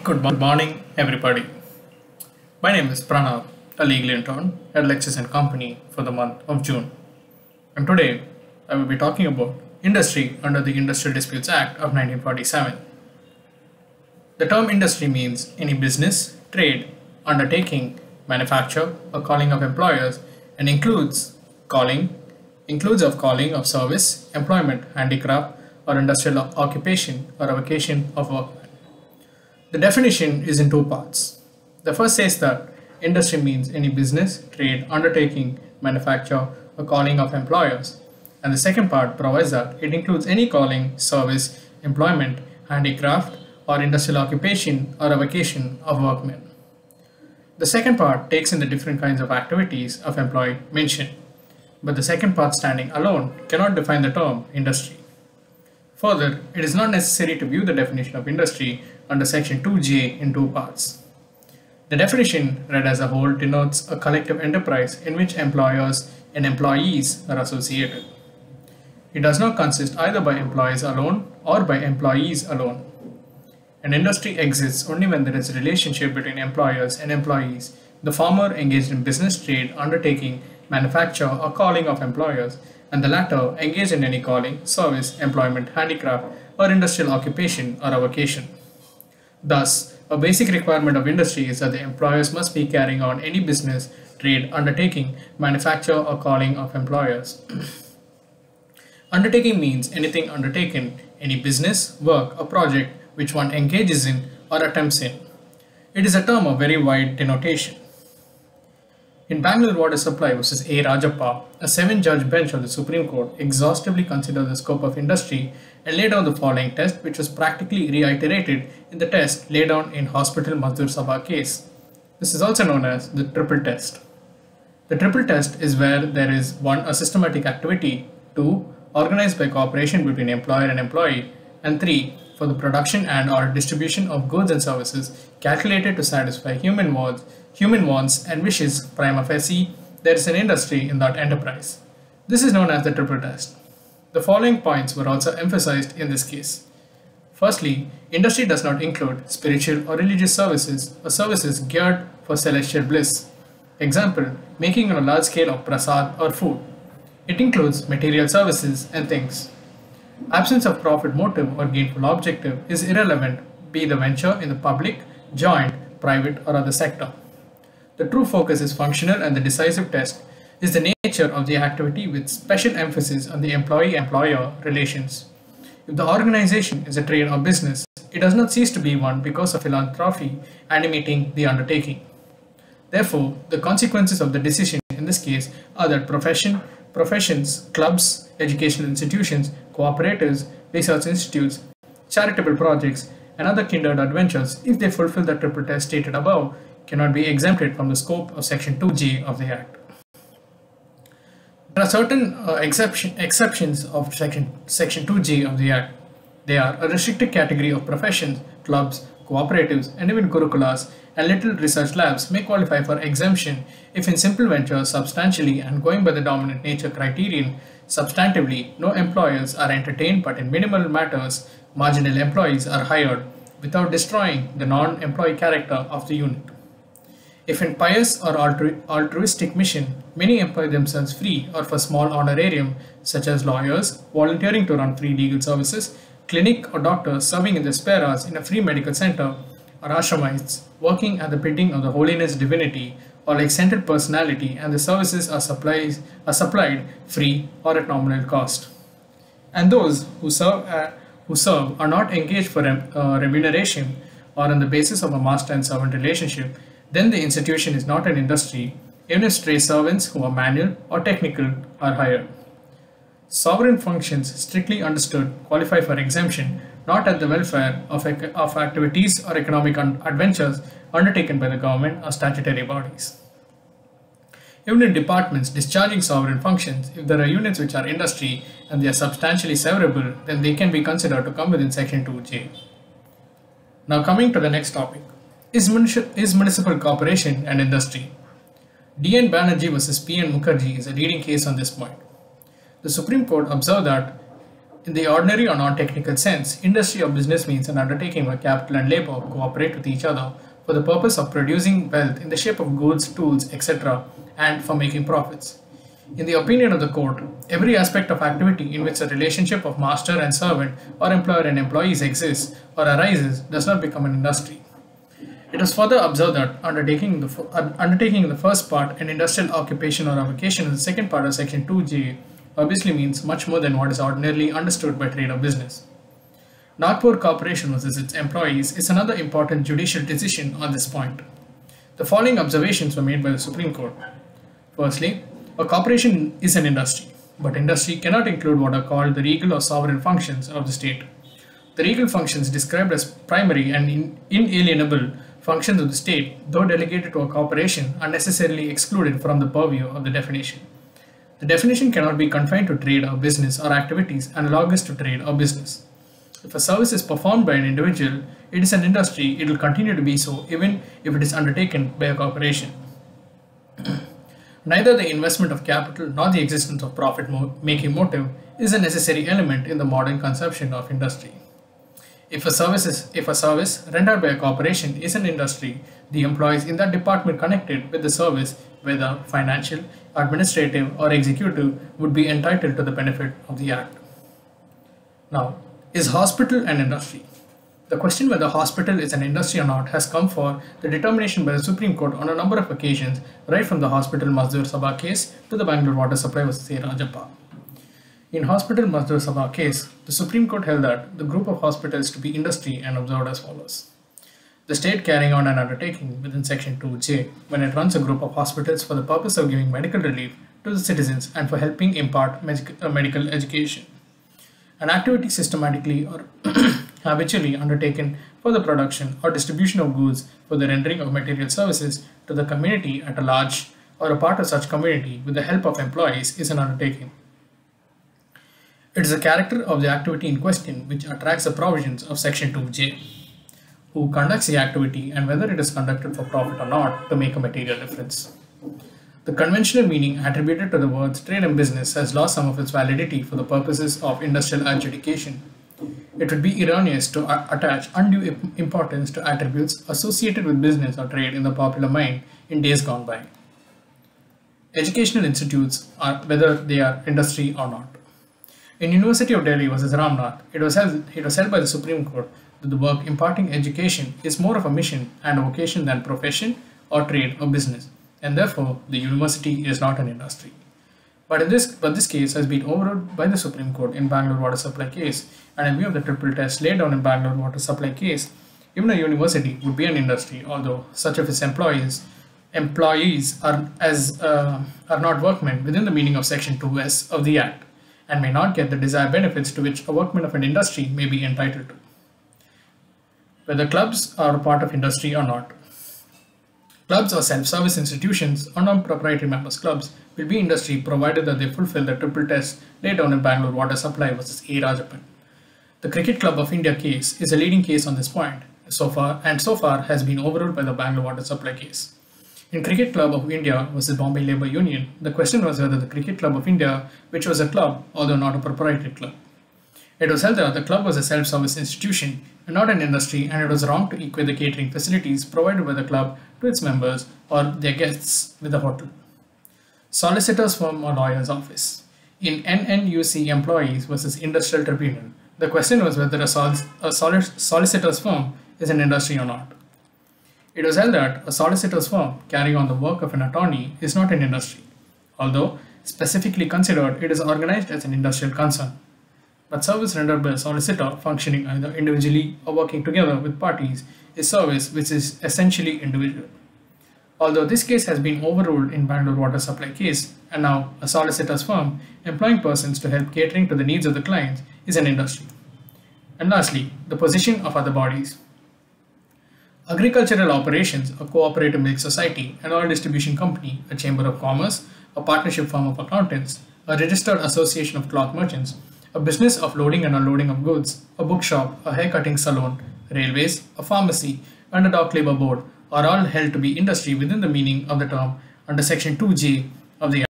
Good morning, everybody. My name is Pranav, a legal intern at Lexis and Company for the month of June. And today, I will be talking about industry under the Industrial Disputes Act of 1947. The term industry means any business, trade, undertaking, manufacture, or calling of employers and includes calling of service, employment, handicraft, or industrial occupation or avocation of workmen. The definition is in two parts. The first says that industry means any business, trade, undertaking, manufacture, or calling of employers. And the second part provides that it includes any calling, service, employment, handicraft, or industrial occupation or avocation of workmen. The second part takes in the different kinds of activities of employee mentioned, but the second part standing alone cannot define the term industry. Further, it is not necessary to view the definition of industry under section 2J in two parts. The definition, read as a whole, denotes a collective enterprise in which employers and employees are associated. It does not consist either by employees alone or by employees alone. An industry exists only when there is a relationship between employers and employees, the former engaged in business, trade, undertaking, manufacture, or calling of employers, and the latter engaged in any calling, service, employment, handicraft, or industrial occupation or avocation. Thus, a basic requirement of industry is that the employers must be carrying on any business, trade, undertaking, manufacture, or calling of employers. Undertaking means anything undertaken, any business, work, or project which one engages in or attempts in. It is a term of very wide denotation. In Bangalore Water Supply vs. A. Rajappa, a 7-judge bench of the Supreme Court exhaustively considered the scope of industry and laid down the following test, which was practically reiterated in the test laid down in Hospital Mazdoor Sabha case. This is also known as the triple test. The triple test is where there is 1. A systematic activity, 2. Organized by cooperation between employer and employee, and 3. For the production and or distribution of goods and services calculated to satisfy human wants and wishes prima facie, there is an industry in that enterprise. This is known as the triple test. The following points were also emphasized in this case. Firstly, industry does not include spiritual or religious services or services geared for celestial bliss. Example, making on a large scale of prasad or food. It includes material services and things. Absence of profit motive or gainful objective is irrelevant, be the venture in the public, joint, private, or other sector. The true focus is functional, and the decisive test is the nature of the activity with special emphasis on the employee-employer relations. If the organization is a trade or business, it does not cease to be one because of philanthropy animating the undertaking. Therefore, the consequences of the decision in this case are that professions, clubs, educational institutions, cooperatives, research institutes, charitable projects, and other kindred adventures, if they fulfill the triple test stated above, cannot be exempted from the scope of Section 2G of the Act. There are certain exceptions of Section 2G of the Act. They are a restricted category of professions, clubs, cooperatives, and even gurukulas and little research labs may qualify for exemption if in simple ventures substantially and going by the dominant nature criterion, substantively, no employers are entertained, but in minimal matters, marginal employees are hired without destroying the non-employee character of the unit. If in pious or altruistic mission, many employ themselves free or for small honorarium, such as lawyers volunteering to run free legal services, clinic or doctors serving in their spare hours in a free medical center, or ashramites working at the bidding of the holiness divinity or like centered personality, and the services are supplied free or at nominal cost. And those who serve are not engaged for remuneration or on the basis of a master and servant relationship, then the institution is not an industry, even if stray servants who are manual or technical are hired. Sovereign functions, strictly understood, qualify for exemption not at the welfare of activities or economic adventures undertaken by the government or statutory bodies. Even in departments discharging sovereign functions, if there are units which are industry and they are substantially severable, then they can be considered to come within Section 2J. Now coming to the next topic, is municipal corporation and industry? D.N. Banerjee vs. P.N. Mukherjee is a leading case on this point. The Supreme Court observed that In the ordinary or non-technical sense, industry or business means an undertaking where capital and labor cooperate with each other for the purpose of producing wealth in the shape of goods, tools, etc., and for making profits. In the opinion of the court, every aspect of activity in which a relationship of master and servant or employer and employees exists or arises does not become an industry. It was further observed that undertaking in the first part an industrial occupation or avocation in the second part of section 2J obviously means much more than what is ordinarily understood by trade or business. Nagpur Corporation versus its employees is another important judicial decision on this point. The following observations were made by the Supreme Court. Firstly, a corporation is an industry, but industry cannot include what are called the regal or sovereign functions of the state. The regal functions described as primary and inalienable functions of the state, though delegated to a corporation, are necessarily excluded from the purview of the definition. The definition cannot be confined to trade or business or activities analogous to trade or business. If a service is performed by an individual, it is an industry, it will continue to be so even if it is undertaken by a corporation. Neither the investment of capital nor the existence of profit-making motive is a necessary element in the modern conception of industry. If a service rendered by a corporation is an industry, the employees in that department connected with the service, whether financial, administrative, or executive, would be entitled to the benefit of the Act. Now, is hospital an industry? The question whether hospital is an industry or not has come for the determination by the Supreme Court on a number of occasions, right from the Hospital Mazdoor Sabha case to the Bangalore Water Supply vs. A. Rajappa. In Hospital Mazdoor Sabha case, the Supreme Court held that the group of hospitals to be industry and observed as follows. The state carrying on an undertaking within section 2J when it runs a group of hospitals for the purpose of giving medical relief to the citizens and for helping impart medical education. An activity systematically or habitually undertaken for the production or distribution of goods for the rendering of material services to the community at a large or a part of such community with the help of employees is an undertaking. It is the character of the activity in question which attracts the provisions of section 2J. Who conducts the activity and whether it is conducted for profit or not to make a material difference. The conventional meaning attributed to the words trade and business has lost some of its validity for the purposes of industrial adjudication. It would be erroneous to attach undue importance to attributes associated with business or trade in the popular mind in days gone by. Educational institutes are whether they are industry or not. In University of Delhi vs. Ramnath, it was held by the Supreme Court that the work imparting education is more of a mission and a vocation than profession or trade or business, and therefore the university is not an industry. But this case has been overruled by the Supreme Court in Bangalore Water Supply case, and in view of the triple test laid down in Bangalore Water Supply case, even a university would be an industry, although such of its employees are not workmen within the meaning of section 2S of the Act, and may not get the desired benefits to which a workman of an industry may be entitled to. Whether clubs are a part of industry or not. Clubs or self-service institutions or non-proprietary members clubs will be industry provided that they fulfill the triple test laid down in Bangalore Water Supply vs. A. Rajappan. The Cricket Club of India case is a leading case on this point, so far has been overruled by the Bangalore Water Supply case. In Cricket Club of India vs. Bombay Labour Union, the question was whether the Cricket Club of India, which was a club, although not a proprietary club. It was held that the club was a self-service institution and not an industry, and it was wrong to equate the catering facilities provided by the club to its members or their guests with a hotel. Solicitor's firm or lawyer's office. In NNUC Employees vs. Industrial Tribunal, the question was whether a solicitor's firm is an industry or not. It was held that a solicitor's firm carrying on the work of an attorney is not an industry, although specifically considered it is organized as an industrial concern. But service rendered by a solicitor functioning either individually or working together with parties is service which is essentially individual. Although this case has been overruled in Bangalore Water Supply case, and now a solicitor's firm employing persons to help catering to the needs of the clients is an industry. And lastly, the position of other bodies. Agricultural operations, a cooperative milk society, an oil distribution company, a chamber of commerce, a partnership firm of accountants, a registered association of cloth merchants, a business of loading and unloading of goods, a bookshop, a haircutting salon, railways, a pharmacy, and a dock labor board are all held to be industry within the meaning of the term under section 2J of the